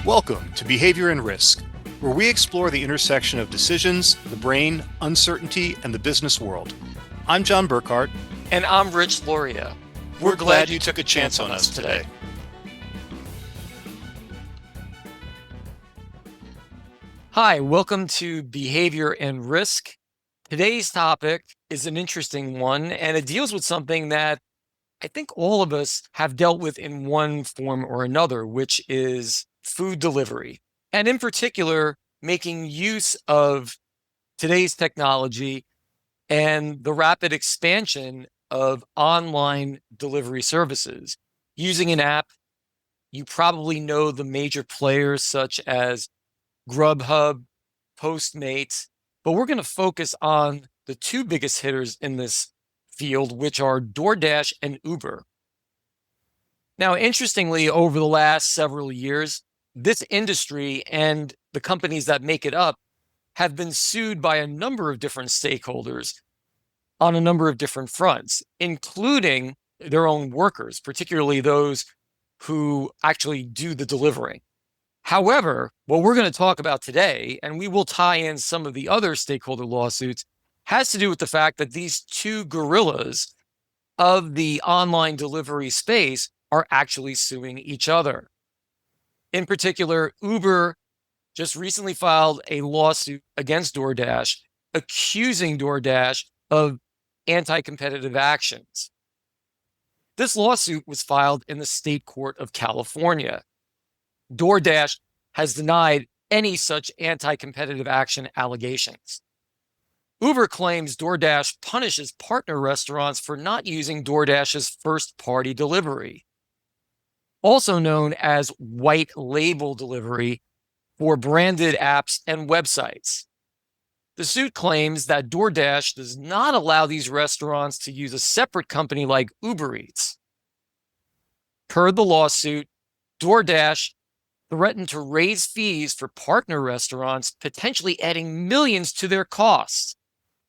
Welcome to Behavior and Risk, where we explore the intersection of decisions, the brain, uncertainty, and the business world. I'm John Burkhart. And I'm Rich Loria. We're glad you took a chance on us today. Hi, welcome to Behavior and Risk. Today's topic is an interesting one, and it deals with something that I think all of us have dealt with in one form or another, which is food delivery. And in particular, making use of today's technology and the rapid expansion of online delivery services. Using an app, you probably know the major players such as Grubhub, Postmates, but we're going to focus on the two biggest hitters in this field, which are DoorDash and Uber. Now, interestingly, over the last several years, this industry and the companies that make it up have been sued by a number of different stakeholders on a number of different fronts, including their own workers, particularly those who actually do the delivering. However, what we're going to talk about today, and we will tie in some of the other stakeholder lawsuits, has to do with the fact that these two gorillas of the online delivery space are actually suing each other. In particular, Uber just recently filed a lawsuit against DoorDash, accusing DoorDash of anti-competitive actions. This lawsuit was filed in the state court of California. DoorDash has denied any such anti-competitive action allegations. Uber claims DoorDash punishes partner restaurants for not using DoorDash's first-party delivery, also known as white label delivery for branded apps and websites. The suit claims that DoorDash does not allow these restaurants to use a separate company like Uber Eats. Per the lawsuit, DoorDash threatened to raise fees for partner restaurants, potentially adding millions to their costs,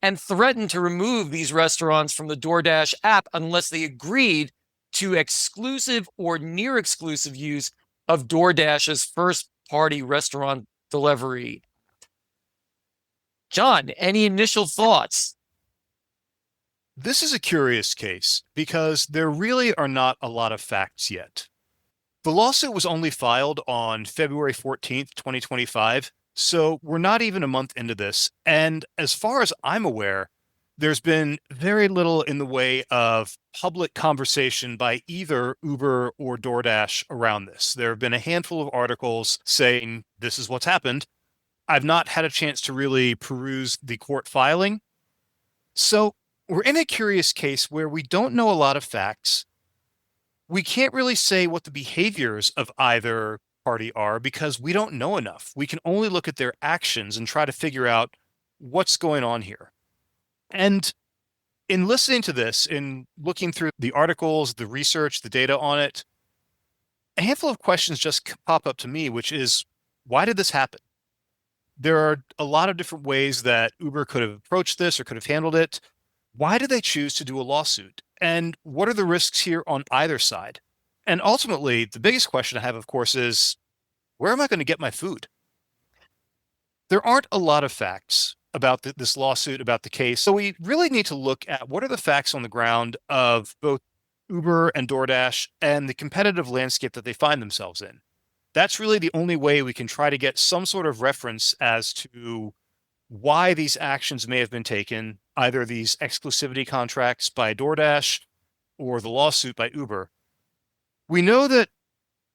and threatened to remove these restaurants from the DoorDash app unless they agreed to exclusive or near exclusive use of DoorDash's first-party restaurant delivery. John, any initial thoughts? This is a curious case because there really are not a lot of facts yet. The lawsuit was only filed on February 14th, 2025, so we're not even a month into this. And as far as I'm aware, there's been very little in the way of public conversation by either Uber or DoorDash around this. There have been a handful of articles saying this is what's happened. I've not had a chance to really peruse the court filing. So we're in a curious case where we don't know a lot of facts. We can't really say what the behaviors of either party are because we don't know enough. We can only look at their actions and try to figure out what's going on here. And in listening to this, in looking through the articles, the research, the data on it, a handful of questions just pop up to me, which is, why did this happen? There are a lot of different ways that Uber could have approached this or could have handled it. Why did they choose to do a lawsuit? And what are the risks here on either side? And ultimately, the biggest question I have, of course, is where am I going to get my food? There aren't a lot of facts about this lawsuit, about the case. So we really need to look at what are the facts on the ground of both Uber and DoorDash and the competitive landscape that they find themselves in. That's really the only way we can try to get some sort of reference as to why these actions may have been taken, either these exclusivity contracts by DoorDash or the lawsuit by Uber. We know that,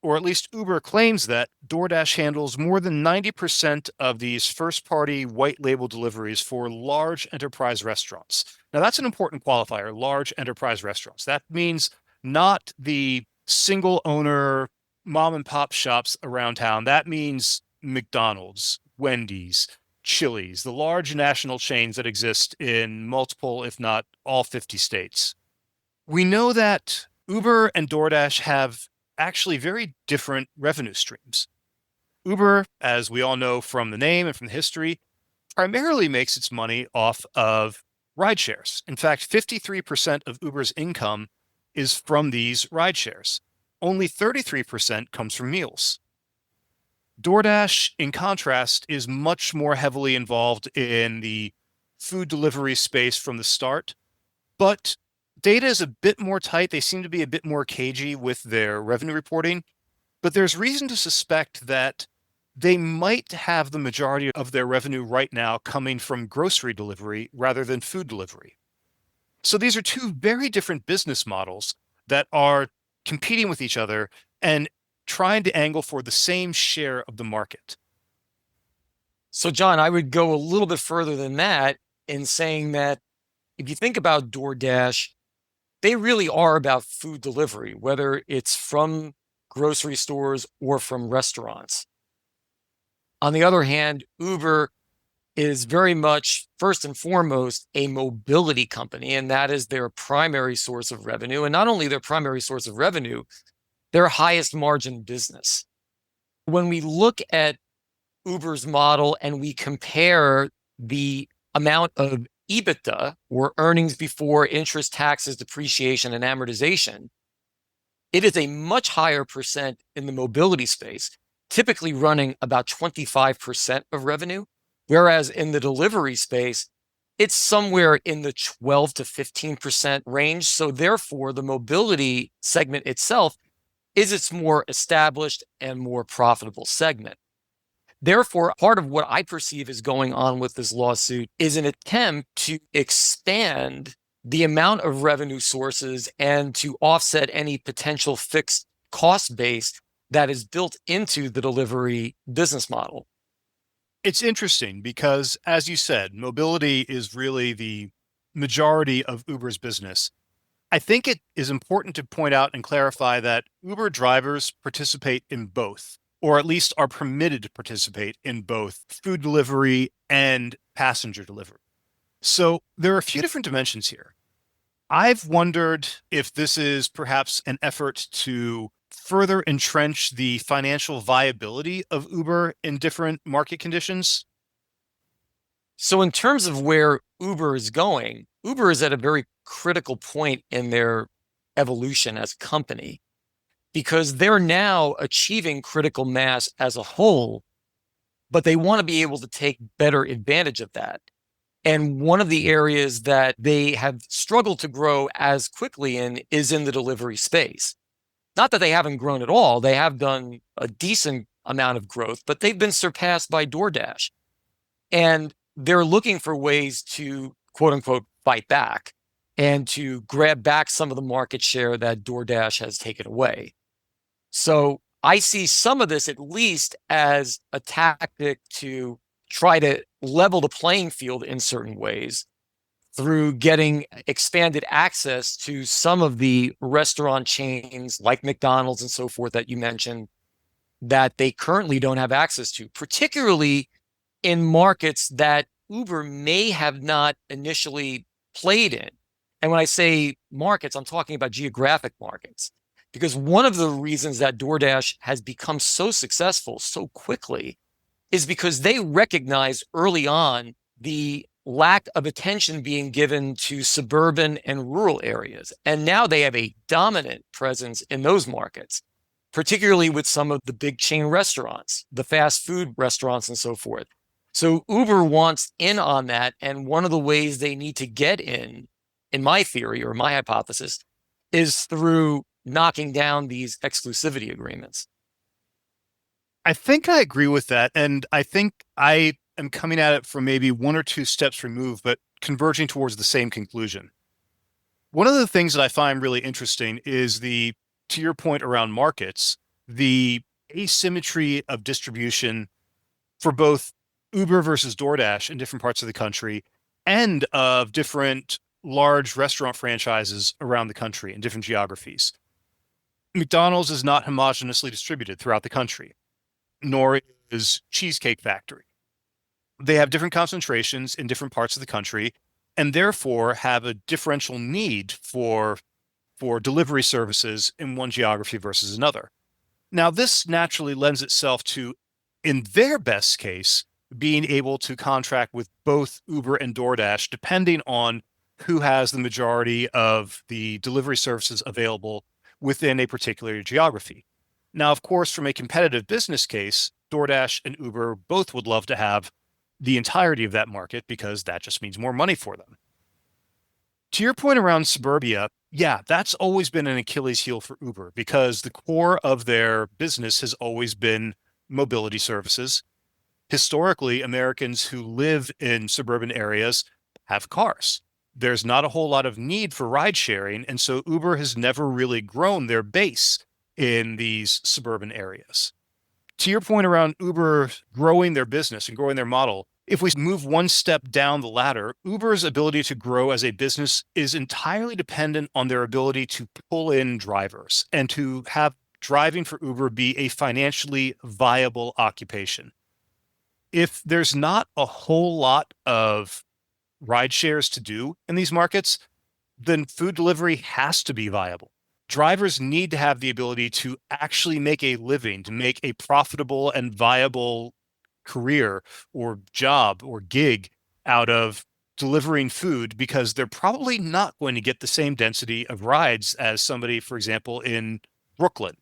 or at least Uber claims that, DoorDash handles more than 90% of these first-party white label deliveries for large enterprise restaurants. Now, that's an important qualifier, large enterprise restaurants. That means not the single owner mom and pop shops around town. That means McDonald's, Wendy's, Chili's, the large national chains that exist in multiple, if not all 50 states. We know that Uber and DoorDash have actually very different revenue streams. Uber, as we all know from the name and from the history, primarily makes its money off of ride shares. In fact, 53% of Uber's income is from these ride shares. Only 33% comes from meals. DoorDash, in contrast, is much more heavily involved in the food delivery space from the start, but data is a bit more tight. They seem to be a bit more cagey with their revenue reporting, but there's reason to suspect that they might have the majority of their revenue right now coming from grocery delivery rather than food delivery. So these are two very different business models that are competing with each other and trying to angle for the same share of the market. So, John, I would go a little bit further than that in saying that if you think about DoorDash, they really are about food delivery, whether it's from grocery stores or from restaurants. On the other hand, Uber is very much, first and foremost, a mobility company, and that is their primary source of revenue. And not only their primary source of revenue, their highest margin business. When we look at Uber's model and we compare the amount of EBITDA, or earnings before interest, taxes, depreciation, and amortization, it is a much higher percent in the mobility space, typically running about 25% of revenue, whereas in the delivery space, it's somewhere in the 12 to 15% range. So therefore, the mobility segment itself is its more established and more profitable segment. Therefore, part of what I perceive is going on with this lawsuit is an attempt to expand the amount of revenue sources and to offset any potential fixed cost base that is built into the delivery business model. It's interesting because, as you said, mobility is really the majority of Uber's business. I think it is important to point out and clarify that Uber drivers participate in both, or at least are permitted to participate in both food delivery and passenger delivery. So there are a few different dimensions here. I've wondered if this is perhaps an effort to further entrench the financial viability of Uber in different market conditions. So, in terms of where Uber is going, Uber is at a very critical point in their evolution as a company because they're now achieving critical mass as a whole, but they want to be able to take better advantage of that. And one of the areas that they have struggled to grow as quickly in is in the delivery space. Not that they haven't grown at all, they have done a decent amount of growth, but they've been surpassed by DoorDash. And they're looking for ways to, quote unquote, fight back and to grab back some of the market share that DoorDash has taken away. So I see some of this at least as a tactic to try to level the playing field in certain ways through getting expanded access to some of the restaurant chains like McDonald's and so forth that you mentioned that they currently don't have access to, particularly in markets that Uber may have not initially played in. And when I say markets, I'm talking about geographic markets. Because one of the reasons that DoorDash has become so successful so quickly is because they recognize early on the lack of attention being given to suburban and rural areas. And now they have a dominant presence in those markets, particularly with some of the big chain restaurants, the fast food restaurants, and so forth. So Uber wants in on that. And one of the ways they need to get in my theory or my hypothesis, is through knocking down these exclusivity agreements. I think I agree with that. And I think I am coming at it from maybe one or two steps removed, but converging towards the same conclusion. One of the things that I find really interesting is to your point around markets, the asymmetry of distribution for both Uber versus DoorDash in different parts of the country and of different large restaurant franchises around the country in different geographies. McDonald's is not homogeneously distributed throughout the country, nor is Cheesecake Factory. They have different concentrations in different parts of the country and therefore have a differential need for delivery services in one geography versus another. Now, this naturally lends itself to, in their best case, being able to contract with both Uber and DoorDash, depending on who has the majority of the delivery services available within a particular geography. Now, of course, from a competitive business case, DoorDash and Uber both would love to have the entirety of that market because that just means more money for them. To your point around suburbia, yeah, that's always been an Achilles heel for Uber because the core of their business has always been mobility services. Historically, Americans who live in suburban areas have cars. There's not a whole lot of need for ride sharing, and so Uber has never really grown their base in these suburban areas. To your point around Uber growing their business and growing their model, if we move one step down the ladder, Uber's ability to grow as a business is entirely dependent on their ability to pull in drivers and to have driving for Uber be a financially viable occupation. If there's not a whole lot of ride shares to do in these markets, then food delivery has to be viable. Drivers need to have the ability to actually make a living, to make a profitable and viable career or job or gig out of delivering food because they're probably not going to get the same density of rides as somebody, for example, in Brooklyn.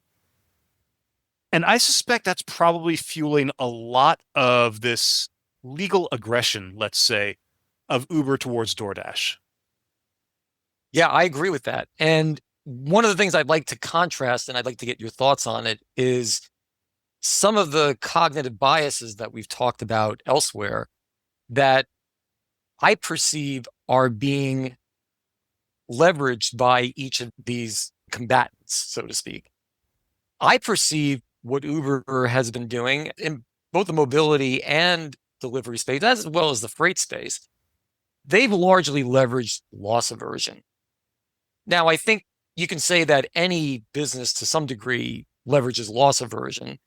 And I suspect that's probably fueling a lot of this legal aggression, let's say, of Uber towards DoorDash. Yeah, I agree with that. And one of the things I'd like to contrast, and I'd like to get your thoughts on it, is some of the cognitive biases that we've talked about elsewhere that I perceive are being leveraged by each of these combatants, so to speak. I perceive what Uber has been doing in both the mobility and delivery space, as well as the freight space. They've largely leveraged loss aversion. Now, I think you can say that any business to some degree leverages loss aversion.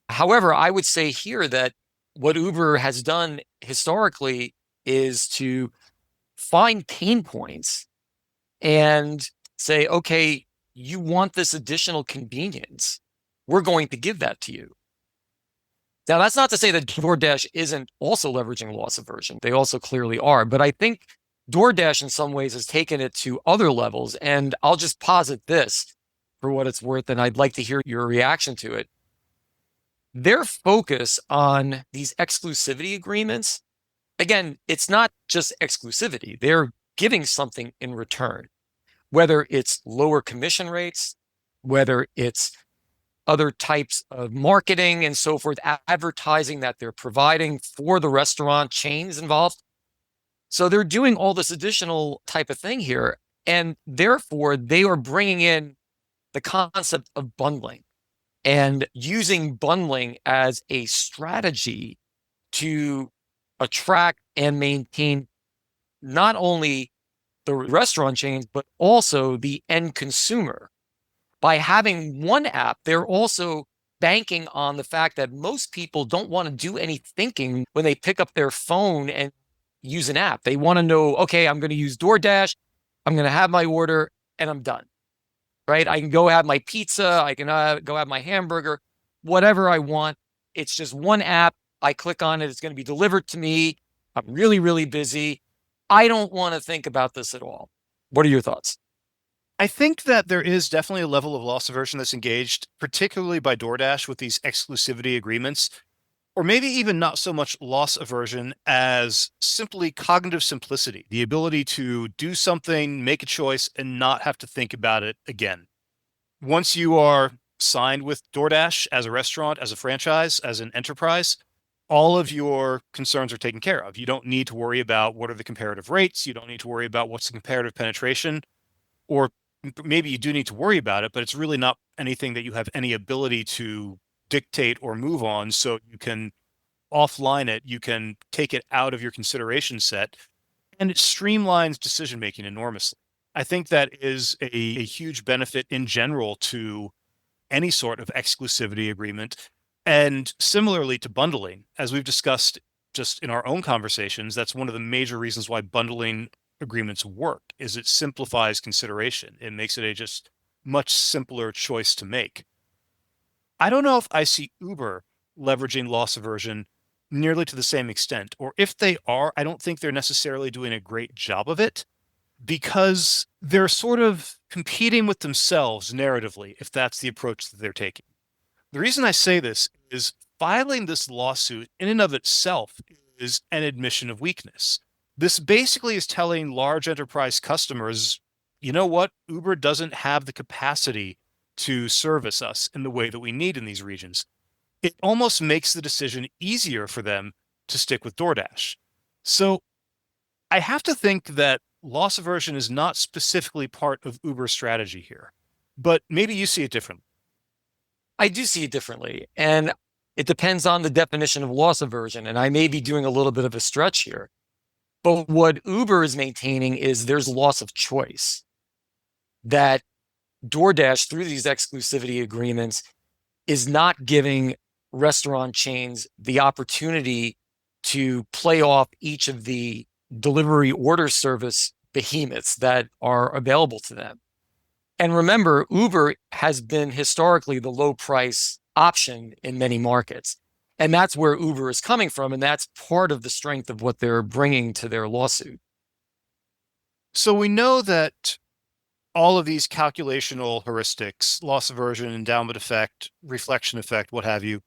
However, I would say here that what Uber has done historically is to find pain points and say, okay, you want this additional convenience. We're going to give that to you. Now, that's not to say that DoorDash isn't also leveraging loss aversion. They also clearly are. But I think DoorDash in some ways has taken it to other levels. And I'll just posit this for what it's worth, and I'd like to hear your reaction to it. Their focus on these exclusivity agreements, again, it's not just exclusivity. They're giving something in return, whether it's lower commission rates, whether it's other types of marketing and so forth, advertising that they're providing for the restaurant chains involved. So they're doing all this additional type of thing here. And therefore, they are bringing in the concept of bundling and using bundling as a strategy to attract and maintain not only the restaurant chains, but also the end consumer. By having one app, they're also banking on the fact that most people don't want to do any thinking when they pick up their phone and use an app. They want to know, okay, I'm going to use DoorDash, I'm going to have my order, and I'm done. Right? I can go have my pizza, I can go have my hamburger, whatever I want. It's just one app. I click on it, it's going to be delivered to me. I'm really, really busy. I don't want to think about this at all. What are your thoughts? I think that there is definitely a level of loss aversion that's engaged, particularly by DoorDash with these exclusivity agreements, or maybe even not so much loss aversion as simply cognitive simplicity, the ability to do something, make a choice, and not have to think about it again. Once you are signed with DoorDash as a restaurant, as a franchise, as an enterprise, all of your concerns are taken care of. You don't need to worry about what are the comparative rates. You don't need to worry about what's the comparative penetration, or maybe you do need to worry about it, but it's really not anything that you have any ability to dictate or move on. So you can offline it, you can take it out of your consideration set, and it streamlines decision making enormously. I think that is a huge benefit in general to any sort of exclusivity agreement. And similarly to bundling, as we've discussed just in our own conversations, that's one of the major reasons why bundling agreements work is it simplifies consideration. It makes it a just much simpler choice to make. I don't know if I see Uber leveraging loss aversion nearly to the same extent, or if they are, I don't think they're necessarily doing a great job of it because they're sort of competing with themselves narratively, if that's the approach that they're taking. The reason I say this is filing this lawsuit in and of itself is an admission of weakness. This basically is telling large enterprise customers, you know what? Uber doesn't have the capacity to service us in the way that we need in these regions. It almost makes the decision easier for them to stick with DoorDash. So I have to think that loss aversion is not specifically part of Uber's strategy here, but maybe you see it differently. I do see it differently. And it depends on the definition of loss aversion. And I may be doing a little bit of a stretch here. But what Uber is maintaining is there's loss of choice. That DoorDash, through these exclusivity agreements, is not giving restaurant chains the opportunity to play off each of the delivery order service behemoths that are available to them. And remember, Uber has been historically the low price option in many markets. And that's where Uber is coming from. And that's part of the strength of what they're bringing to their lawsuit. So we know that all of these calculational heuristics, loss aversion, endowment effect, reflection effect, what have you,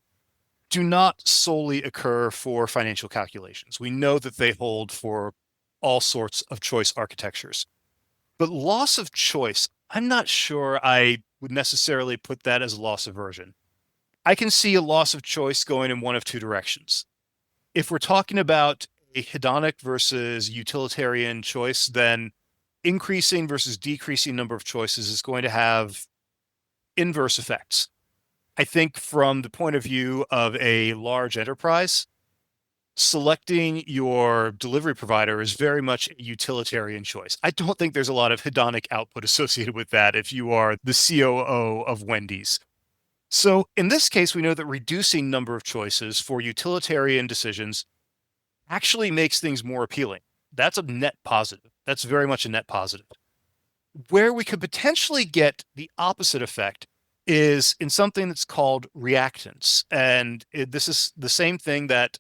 do not solely occur for financial calculations. We know that they hold for all sorts of choice architectures. But loss of choice, I'm not sure I would necessarily put that as loss aversion. I can see a loss of choice going in one of two directions. If we're talking about a hedonic versus utilitarian choice, then increasing versus decreasing number of choices is going to have inverse effects. I think from the point of view of a large enterprise, selecting your delivery provider is very much a utilitarian choice. I don't think there's a lot of hedonic output associated with that if you are the COO of Wendy's. So in this case, we know that reducing number of choices for utilitarian decisions actually makes things more appealing. That's a net positive. That's very much a net positive. Where we could potentially get the opposite effect is in something that's called reactance. And this is the same thing that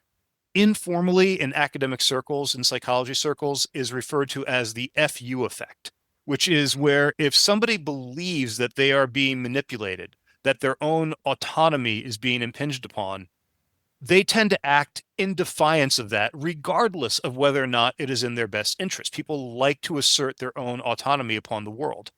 informally in academic circles and psychology circles is referred to as the FU effect, which is where if somebody believes that they are being manipulated, that their own autonomy is being impinged upon, they tend to act in defiance of that, regardless of whether or not it is in their best interest. People like to assert their own autonomy upon the world.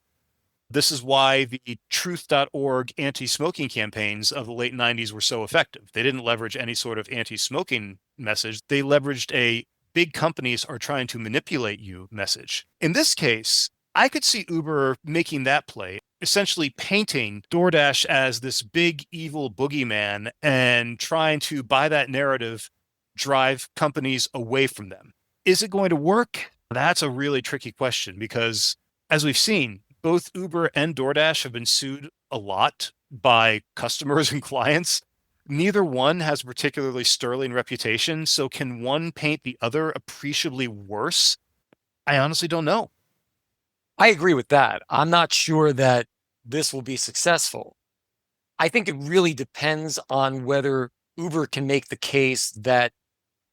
This is why the truth.org anti-smoking campaigns of the late 90s were so effective. They didn't leverage any sort of anti-smoking message. They leveraged a big companies are trying to manipulate you message. In this case, I could see Uber making that play, essentially painting DoorDash as this big evil boogeyman and trying to, by that narrative, drive companies away from them. Is it going to work? That's a really tricky question because, as we've seen, both Uber and DoorDash have been sued a lot by customers and clients. Neither one has a particularly sterling reputation. So can one paint the other appreciably worse? I honestly don't know. I agree with that. I'm not sure that this will be successful. I think it really depends on whether Uber can make the case that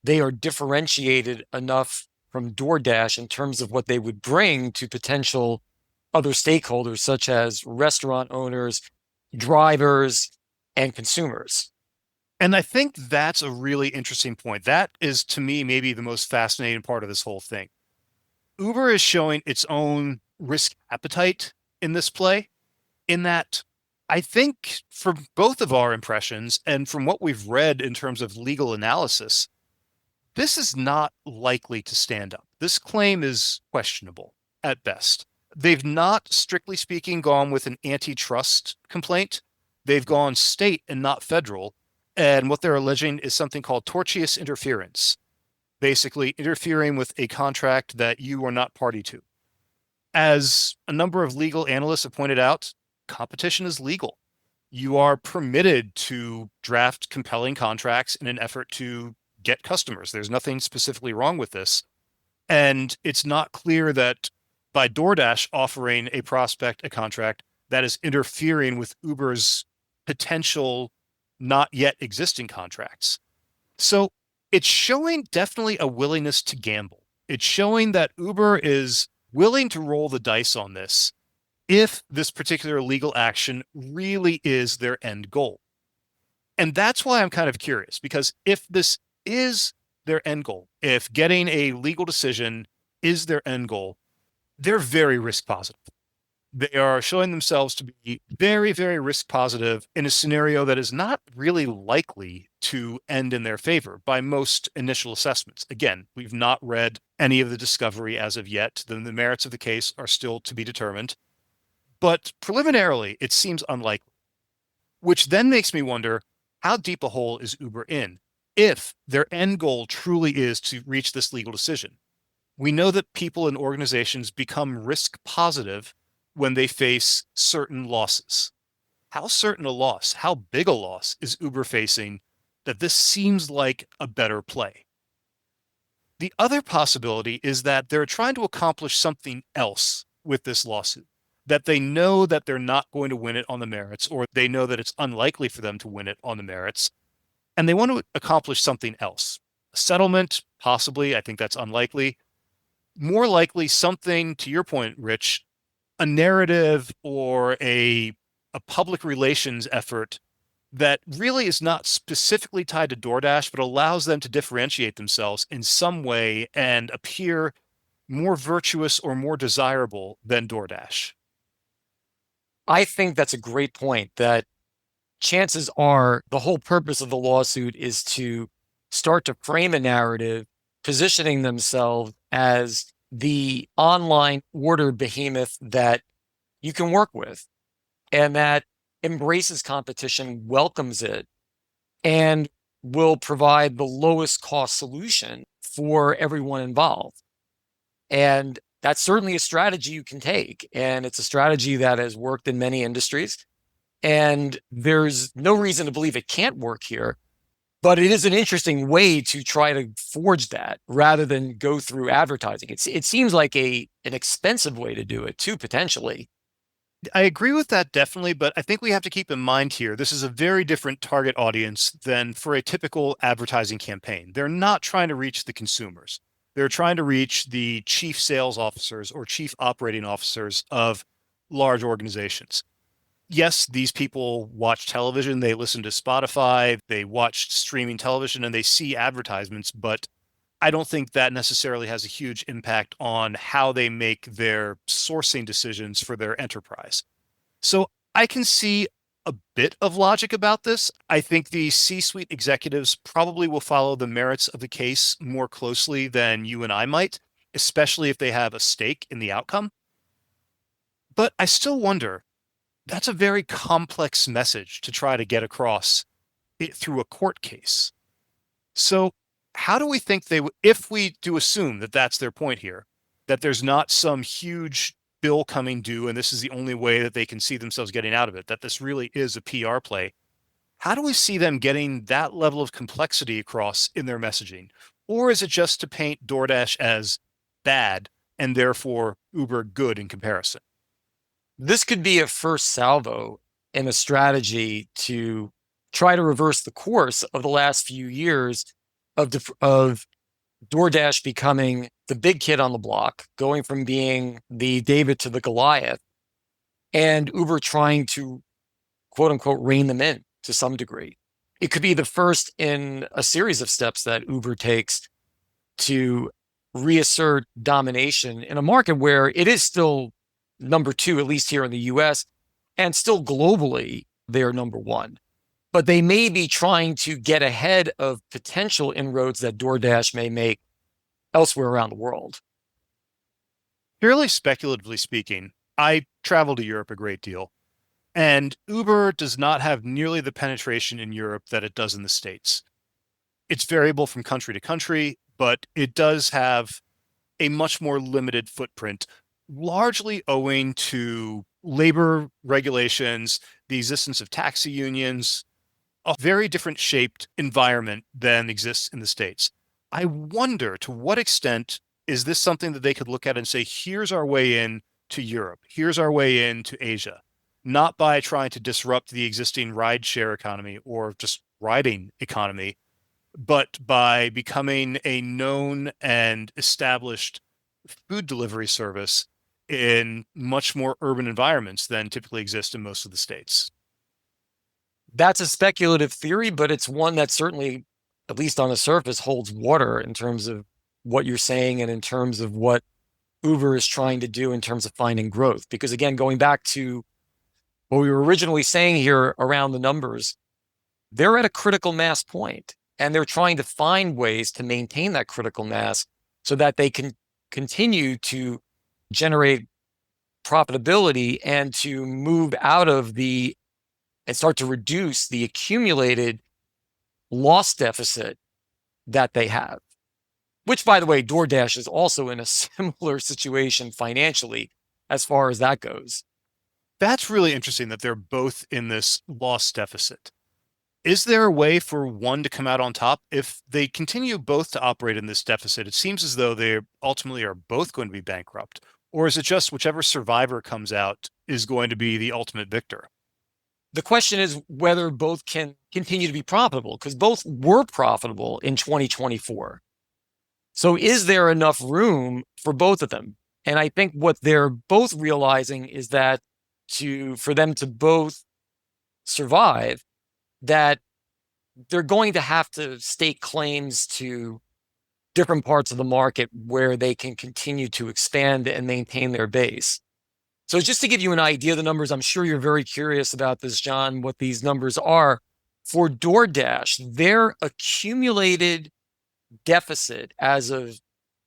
they are differentiated enough from DoorDash in terms of what they would bring to potential other stakeholders, such as restaurant owners, drivers, and consumers. And I think that's a really interesting point. That is, to me, maybe the most fascinating part of this whole thing. Uber is showing its own risk appetite in this play, in that I think from both of our impressions and from what we've read in terms of legal analysis, this is not likely to stand up. This claim is questionable at best. They've not, strictly speaking, gone with an antitrust complaint. They've gone state and not federal. And what they're alleging is something called tortious interference, basically interfering with a contract that you are not party to. As a number of legal analysts have pointed out, competition is legal. You are permitted to draft compelling contracts in an effort to get customers. There's nothing specifically wrong with this. And it's not clear that by DoorDash offering a prospect a contract that is interfering with Uber's potential not yet existing contracts. So it's showing definitely a willingness to gamble. It's showing that Uber is willing to roll the dice on this if this particular legal action really is their end goal. And that's why I'm kind of curious, because if this is their end goal, if getting a legal decision is their end goal, they're very risk positive. They are showing themselves to be very, very risk positive in a scenario that is not really likely to end in their favor by most initial assessments. Again, we've not read any of the discovery as of yet. The merits of the case are still to be determined. But preliminarily, it seems unlikely, which then makes me wonder, how deep a hole is Uber in if their end goal truly is to reach this legal decision? We know that people and organizations become risk positive when they face certain losses. How certain a loss, how big a loss is Uber facing that this seems like a better play? The other possibility is that they're trying to accomplish something else with this lawsuit, that they know that they're not going to win it on the merits, or they know that it's unlikely for them to win it on the merits, and they want to accomplish something else. A settlement, possibly. I think that's unlikely. More likely, something, to your point, Rich, a narrative or a public relations effort that really is not specifically tied to DoorDash, but allows them to differentiate themselves in some way and appear more virtuous or more desirable than DoorDash. I think that's a great point that chances are the whole purpose of the lawsuit is to start to frame a narrative, positioning themselves as the online order behemoth that you can work with and that embraces competition, welcomes it, and will provide the lowest cost solution for everyone involved. And that's certainly a strategy you can take. And it's a strategy that has worked in many industries. And there's no reason to believe it can't work here. But it is an interesting way to try to forge that rather than go through advertising. It seems like an expensive way to do it too, potentially. I agree with that definitely, but I think we have to keep in mind here this is a very different target audience than for a typical advertising campaign. They're not trying to reach the consumers. They're trying to reach the chief sales officers or chief operating officers of large organizations. Yes, these people watch television, they listen to Spotify, they watch streaming television, and they see advertisements, but I don't think that necessarily has a huge impact on how they make their sourcing decisions for their enterprise. So I can see a bit of logic about this. I think the C-suite executives probably will follow the merits of the case more closely than you and I might, especially if they have a stake in the outcome. But I still wonder, that's a very complex message to try to get across it through a court case. So, how do we think they would, if we do assume that that's their point here, that there's not some huge bill coming due and this is the only way that they can see themselves getting out of it, that this really is a PR play? How do we see them getting that level of complexity across in their messaging? Or is it just to paint DoorDash as bad and therefore Uber good in comparison? This could be a first salvo in a strategy to try to reverse the course of the last few years of DoorDash becoming the big kid on the block, going from being the David to the Goliath, and Uber trying to quote unquote rein them in to some degree. It could be the first in a series of steps that Uber takes to reassert domination in a market where it is still number two, at least here in the US, and still globally, they are number one. But they may be trying to get ahead of potential inroads that DoorDash may make elsewhere around the world. Purely speculatively speaking, I travel to Europe a great deal, and Uber does not have nearly the penetration in Europe that it does in the States. It's variable from country to country, but it does have a much more limited footprint, largely owing to labor regulations, the existence of taxi unions, a very different shaped environment than exists in the States. I wonder to what extent is this something that they could look at and say, here's our way in to Europe, here's our way in to Asia, not by trying to disrupt the existing rideshare economy or just riding economy, but by becoming a known and established food delivery service in much more urban environments than typically exist in most of the states. That's a speculative theory, but it's one that certainly, at least on the surface, holds water in terms of what you're saying and in terms of what Uber is trying to do in terms of finding growth. Because again, going back to what we were originally saying here around the numbers, they're at a critical mass point and they're trying to find ways to maintain that critical mass so that they can continue to generate profitability and to move out of the and start to reduce the accumulated loss deficit that they have. Which, by the way, DoorDash is also in a similar situation financially as far as that goes. That's really interesting that they're both in this loss deficit. Is there a way for one to come out on top? If they continue both to operate in this deficit, it seems as though they ultimately are both going to be bankrupt. Or is it just whichever survivor comes out is going to be the ultimate victor? The question is whether both can continue to be profitable, because both were profitable in 2024. So is there enough room for both of them? And I think what they're both realizing is that for them to both survive, that they're going to have to stake claims to different parts of the market where they can continue to expand and maintain their base. So just to give you an idea of the numbers, I'm sure you're very curious about this, John, what these numbers are. For DoorDash, their accumulated deficit as of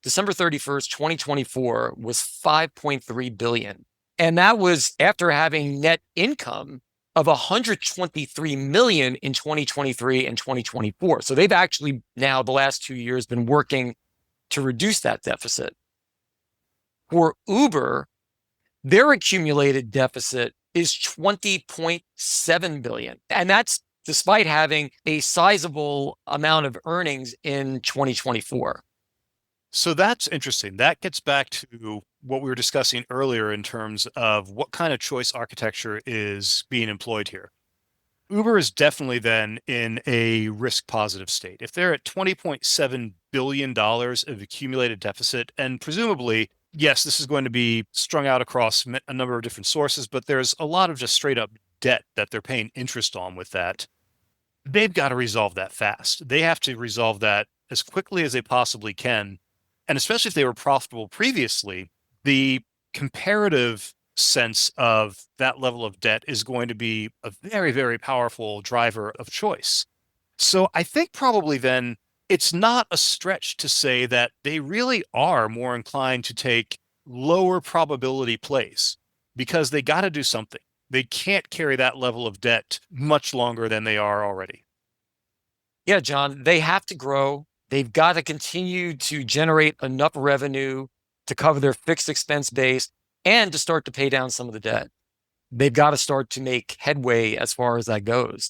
December 31st, 2024 was 5.3 billion. And that was after having net income of 123 million in 2023 and 2024. So they've actually now the last 2 years been working to reduce that deficit. For Uber, their accumulated deficit is 20.7 billion. And that's despite having a sizable amount of earnings in 2024. So that's interesting. That gets back to what we were discussing earlier in terms of what kind of choice architecture is being employed here. Uber is definitely then in a risk positive state. If they're at $20.7 billion of accumulated deficit, and presumably, yes, this is going to be strung out across a number of different sources, but there's a lot of just straight up debt that they're paying interest on with that. They've got to resolve that fast. They have to resolve that as quickly as they possibly can. And especially if they were profitable previously, the comparative sense of that level of debt is going to be a very, very powerful driver of choice. So I think probably then it's not a stretch to say that they really are more inclined to take lower probability plays because they got to do something. They can't carry that level of debt much longer than they are already. Yeah, John, they have to grow. They've got to continue to generate enough revenue to cover their fixed expense base and to start to pay down some of the debt. They've got to start to make headway as far as that goes.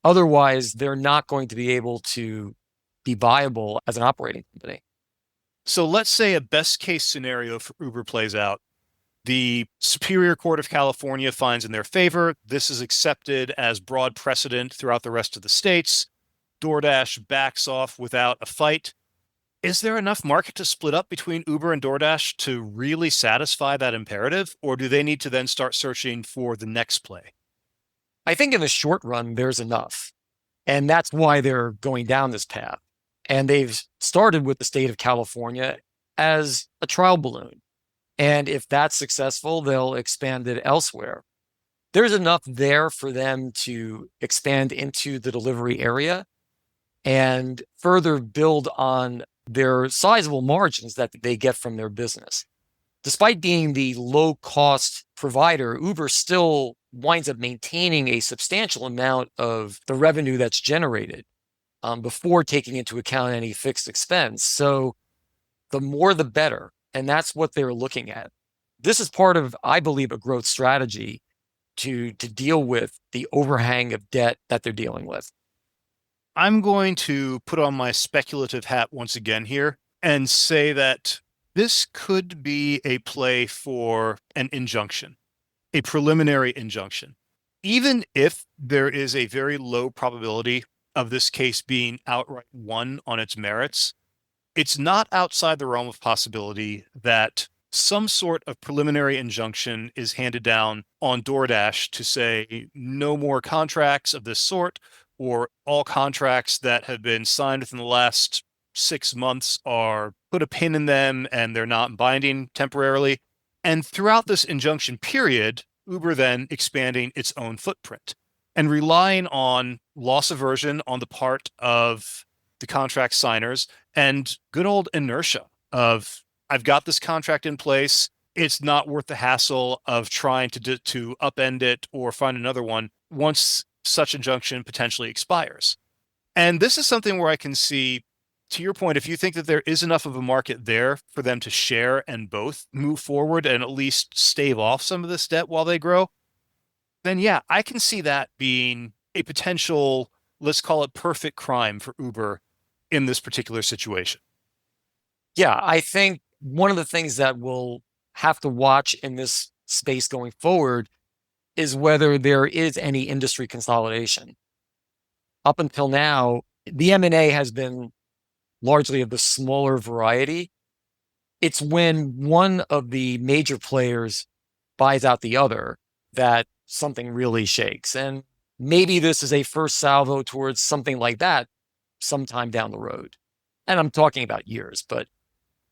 Otherwise, they're not going to be able to be viable as an operating company. So let's say a best case scenario for Uber plays out. The Superior Court of California finds in their favor. This is accepted as broad precedent throughout the rest of the states. DoorDash backs off without a fight. Is there enough market to split up between Uber and DoorDash to really satisfy that imperative? Or do they need to then start searching for the next play? I think in the short run, there's enough. And that's why they're going down this path. And they've started with the state of California as a trial balloon. And if that's successful, they'll expand it elsewhere. There's enough there for them to expand into the delivery area and further build on their sizable margins that they get from their business. Despite being the low cost provider, Uber still winds up maintaining a substantial amount of the revenue that's generated before taking into account any fixed expense. So the more the better. And that's what they're looking at. This is part of, I believe, a growth strategy to deal with the overhang of debt that they're dealing with. I'm going to put on my speculative hat once again here and say that this could be a play for an injunction, a preliminary injunction. Even if there is a very low probability of this case being outright won on its merits, it's not outside the realm of possibility that some sort of preliminary injunction is handed down on DoorDash to say no more contracts of this sort, or all contracts that have been signed within the last 6 months are put a pin in them and they're not binding temporarily. And throughout this injunction period, Uber then expanding its own footprint and relying on loss aversion on the part of the contract signers and good old inertia of, I've got this contract in place. It's not worth the hassle of trying to upend it or find another one once such injunction potentially expires. And this is something where I can see, to your point, if you think that there is enough of a market there for them to share and both move forward and at least stave off some of this debt while they grow, then yeah, I can see that being a potential, let's call it perfect crime for Uber in this particular situation. Yeah, I think one of the things that we'll have to watch in this space going forward is whether there is any industry consolidation. Up until now, the M&A has been largely of the smaller variety. It's when one of the major players buys out the other that something really shakes. And maybe this is a first salvo towards something like that sometime down the road. And I'm talking about years, but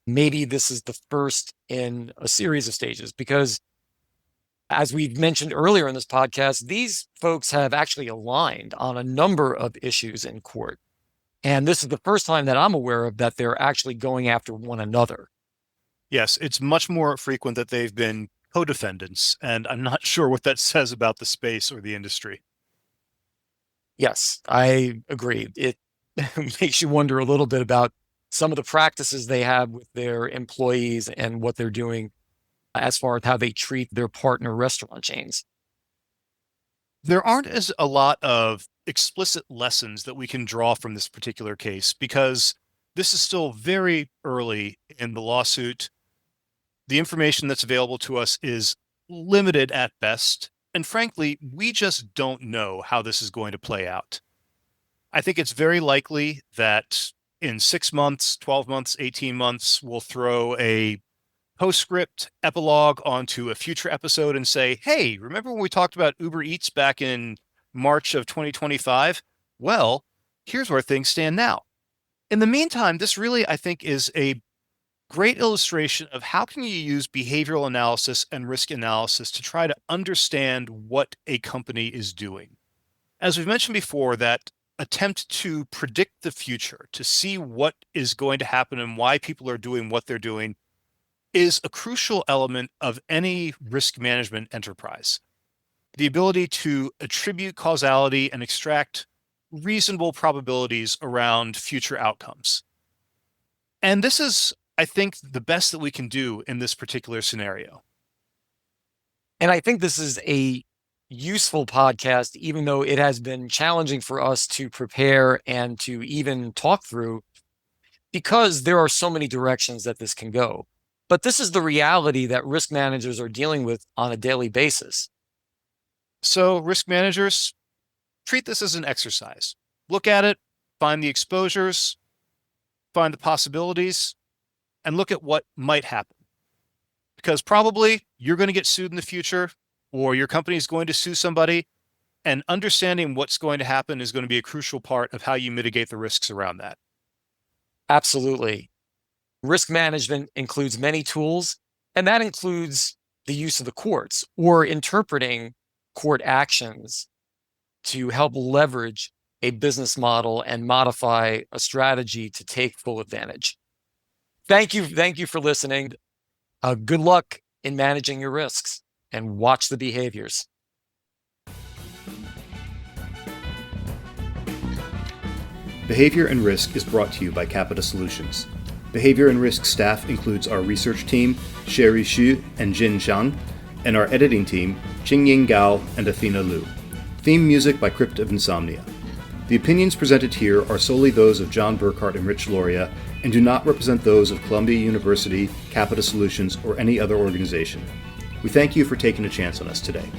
maybe this is the first in a series of stages, because as we've mentioned earlier in this podcast, these folks have actually aligned on a number of issues in court. And this is the first time that I'm aware of that they're actually going after one another. Yes, it's much more frequent that they've been co-defendants, and I'm not sure what that says about the space or the industry. Yes, I agree. It makes you wonder a little bit about some of the practices they have with their employees and what they're doing as far as how they treat their partner restaurant chains. There aren't as a lot of explicit lessons that we can draw from this particular case because this is still very early in the lawsuit. The information that's available to us is limited at best, and frankly, we just don't know how this is going to play out. I think it's very likely that in 6 months, 12 months, 18 months, we'll throw a postscript epilogue onto a future episode and say, hey, remember when we talked about Uber Eats back in March of 2025? Well, here's where things stand now. In the meantime, this really, I think, is a great illustration of how can you use behavioral analysis and risk analysis to try to understand what a company is doing. As we've mentioned before, that attempt to predict the future, to see what is going to happen and why people are doing what they're doing, is a crucial element of any risk management enterprise. The ability to attribute causality and extract reasonable probabilities around future outcomes. And this is, I think, the best that we can do in this particular scenario. And I think this is a useful podcast, even though it has been challenging for us to prepare and to even talk through, because there are so many directions that this can go. But this is the reality that risk managers are dealing with on a daily basis. So risk managers, treat this as an exercise. Look at it, find the exposures, find the possibilities, and look at what might happen. Because probably you're going to get sued in the future, or your company is going to sue somebody, and understanding what's going to happen is going to be a crucial part of how you mitigate the risks around that. Absolutely. Risk management includes many tools, and that includes the use of the courts or interpreting court actions to help leverage a business model and modify a strategy to take full advantage. Thank you for listening. Good luck in managing your risks, and watch the behaviors. Behavior and Risk is brought to you by Capita Solutions. Behavior and Risk staff includes our research team, Sherry Xu and Jin Zhang, and our editing team, Qingying Gao and Athena Liu. Theme music by Crypt of Insomnia. The opinions presented here are solely those of John Burkhart and Rich Loria and do not represent those of Columbia University, Capita Solutions, or any other organization. We thank you for taking a chance on us today.